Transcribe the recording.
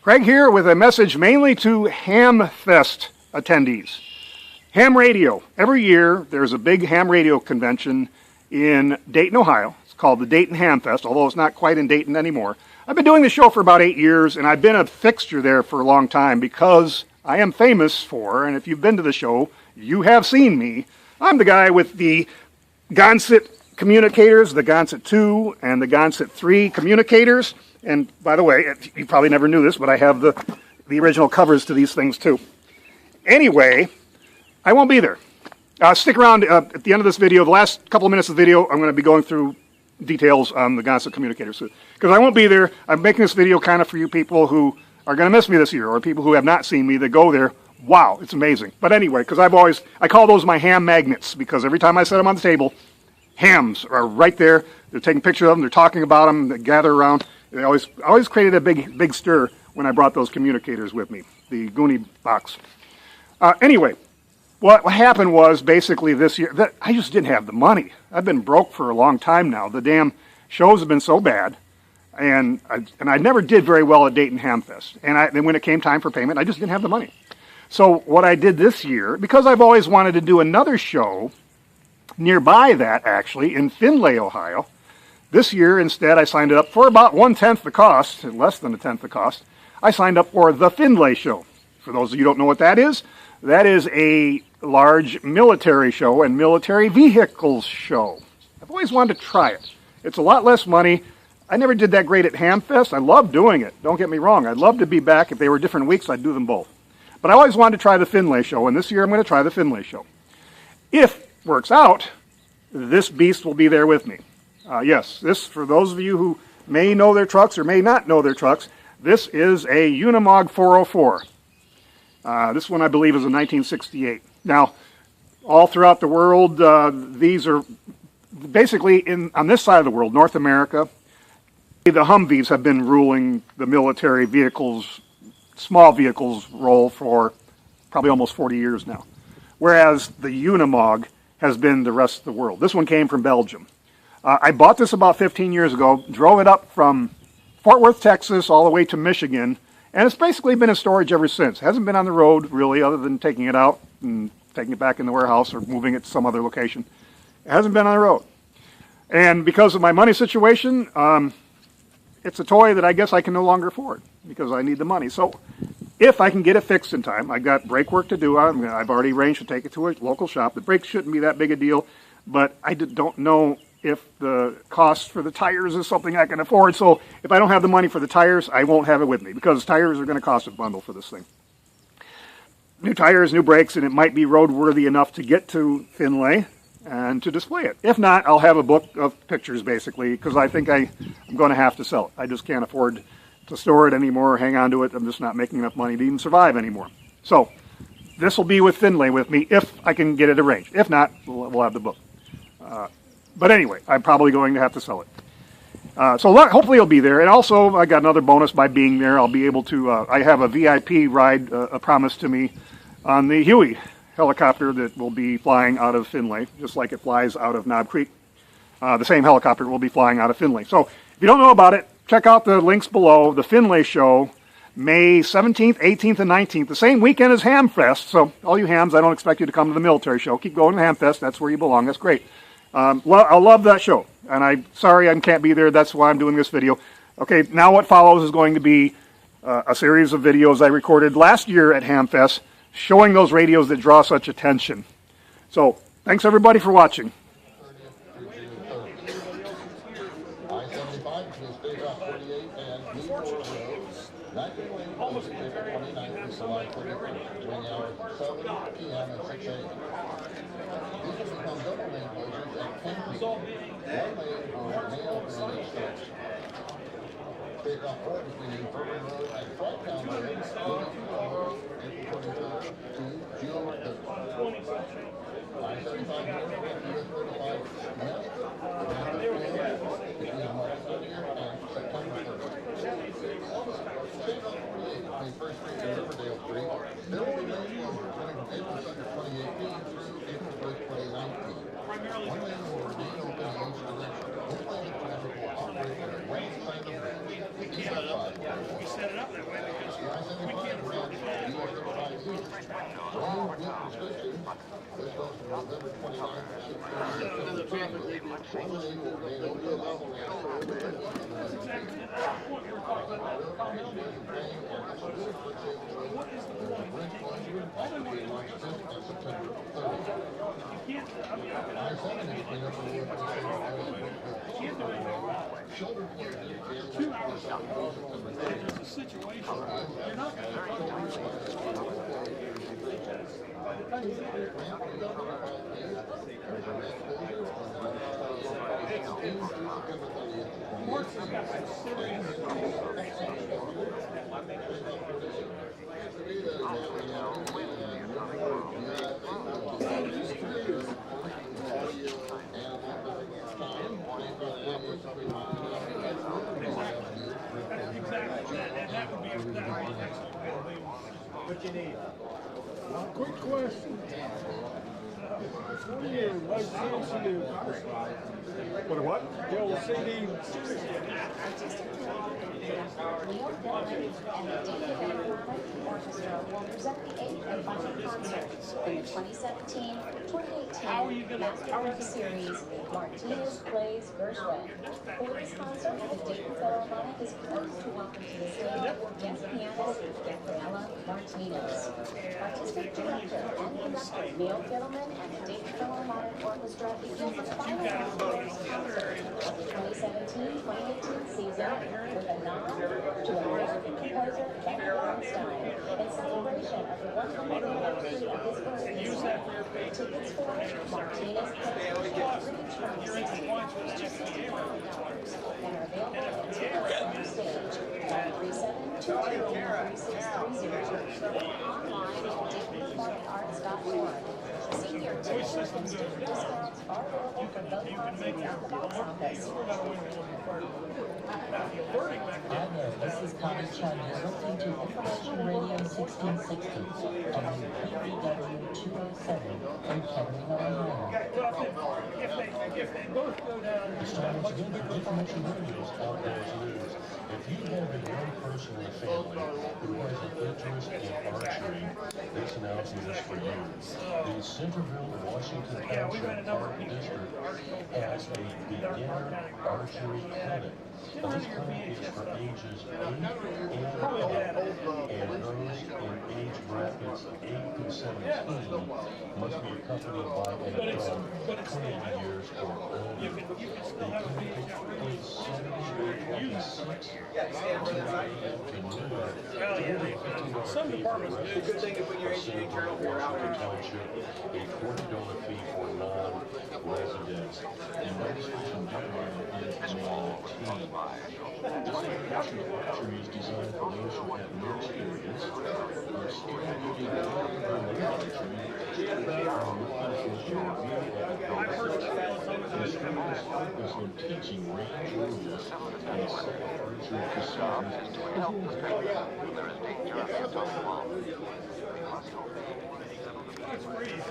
Craig here with a message mainly to Hamfest attendees. Ham radio. Every year there's a big ham radio convention in Dayton, Ohio. It's called the Dayton Hamfest, although it's not quite in Dayton anymore. I've been doing the show for about 8 years, and I've been a fixture there for a long time because I am famous for, and if you've been to the show, you have seen me. I'm the guy with the Gonset communicators, the Gonset 2 and the Gonset 3 communicators. And by the way, you probably never knew this, but I have the original covers to these things too. Anyway, I won't be there. Stick around at the end of this video. The last couple of minutes of the video, I'm going to be going through details on the Gonset communicators. Because I won't be there, I'm making this video kind of for you people who are going to miss me this year, or people who have not seen me that go there. Wow, it's amazing. But anyway, because I call those my ham magnets, because every time I set them on the table, hams are right there. They're taking pictures of them, they're talking about them, they gather around. They always created a big stir when I brought those communicators with me, the Goonie box. Anyway, what happened was basically this year, that I just didn't have the money. I've been broke for a long time now. The damn shows have been so bad, and I never did very well at Dayton Hamfest. And when it came time for payment, I just didn't have the money. So what I did this year, because I've always wanted to do another show nearby that, actually, in Findlay, Ohio, this year, instead, I signed it up for about 1/10 the cost, less than 1/10 the cost. I signed up for the Findlay show. For those of you who don't know what that is a large military show and military vehicles show. I've always wanted to try it. It's a lot less money. I never did that great at Hamfest. I love doing it. Don't get me wrong. I'd love to be back. If they were different weeks, I'd do them both. But I always wanted to try the Findlay show, and this year I'm going to try the Findlay show. If it works out, this beast will be there with me. Yes, this, for those of you who may know their trucks or may not know their trucks, this is a Unimog 404. This one, I believe, is a 1968. Now, all throughout the world, these are basically on this side of the world, North America, the Humvees have been ruling the military vehicles, small vehicles role for probably almost 40 years now, whereas the Unimog has been the rest of the world. This one came from Belgium. I bought this about 15 years ago, drove it up from Fort Worth, Texas, all the way to Michigan, and it's basically been in storage ever since. It hasn't been on the road, really, other than taking it out and taking it back in the warehouse or moving it to some other location. It hasn't been on the road. And because of my money situation, it's a toy that I guess I can no longer afford because I need the money. So if I can get it fixed in time, I've got brake work to do. I've already arranged to take it to a local shop. The brakes shouldn't be that big a deal, but I don't know if the cost for the tires is something I can afford. So if I don't have the money for the tires, I won't have it with me because tires are going to cost a bundle for this thing. New tires, new brakes, and it might be roadworthy enough to get to Findlay and to display it. If not, I'll have a book of pictures, basically, because I think I'm going to have to sell it. I just can't afford to store it anymore or hang on to it. I'm just not making enough money to even survive anymore. So this will be with Findlay with me if I can get it arranged. If not, we'll have the book. But anyway, I'm probably going to have to sell it. So hopefully it'll be there. And also, I got another bonus by being there. I'll be able to, I have a VIP ride promised to me on the Huey helicopter that will be flying out of Findlay, just like it flies out of Knob Creek. The same helicopter will be flying out of Findlay. So if you don't know about it, check out the links below. The Findlay show, May 17th, 18th, and 19th, the same weekend as Hamfest. So all you hams, I don't expect you to come to the military show. Keep going to Hamfest. That's where you belong. That's great. Well, I love that show, and I'm sorry I can't be there. That's why I'm doing this video. Okay, now what follows is going to be a series of videos I recorded last year at Hamfest showing those radios that draw such attention. So, thanks everybody for watching. Take off road between Bourbon Road and Frogtown Road, moving 2 hours and 22 to June 3rd. I-75 north of US 35 west, between March 30th and September 30th. Take off 48 between First Street and Riverdale Street. There will be many closures running from April 2nd, 2018 through April 1st, 2019. One lane will remain open in each direction. Both lanes of traffic will operate on the west side of the road. We set it up that way because Along with description, this goes from November 29th to There's a situation you're not going what you need. Quick question. What do you license to do? What? What? The old CD. Neil Findlay and the Dayton Hamvention Orchestra will present the 8th and final concert in the 2017-2018 Masterwork Series, Martinez Plays Gershwin. For this concert, the Dayton Philharmonic is pleased to welcome to the stage guest pianist Gabriela Martinez. Artistic director and conductor Neil Fiddleman and the Dayton Philharmonic Orchestra begin the final round of this concert of the 2017-2018 season with a nod to American composer Benny Bernstein in celebration of the 100th anniversary of his birth this year. Tickets for Martinez range from $60 to $65 and are available at tickets on stage at 372-3630 or online at DaytonPerformingArts.org. Senior tickets and student discounts are available for both concerts at the box office. Hi there, this is Connie Chun. You're listening to Information Radio 1660, WPBW 207 in Kettering, Ohio. If they both go down, Starting to get the Information Radio's outdoors news. If you have a young person in the family who has an interest in archery, this announcement is for you. The Centerville, Washington Township Park District has a beginner archery clinic. Now, this clinic is for ages 8 and up, and those in age brackets 8 to 17 must be accompanied by an adult 20 years or older. The clinic takes place Saturday, 26th. some departments do. Good thing to put your engineering journal for Washington Township, a $40 fee for non-residents. The registration deadline is May 19. This information archery is designed for those who have no experience, are still looking at archery, or looking for instructors focus on teaching range rules and set archery procedures. That's crazy.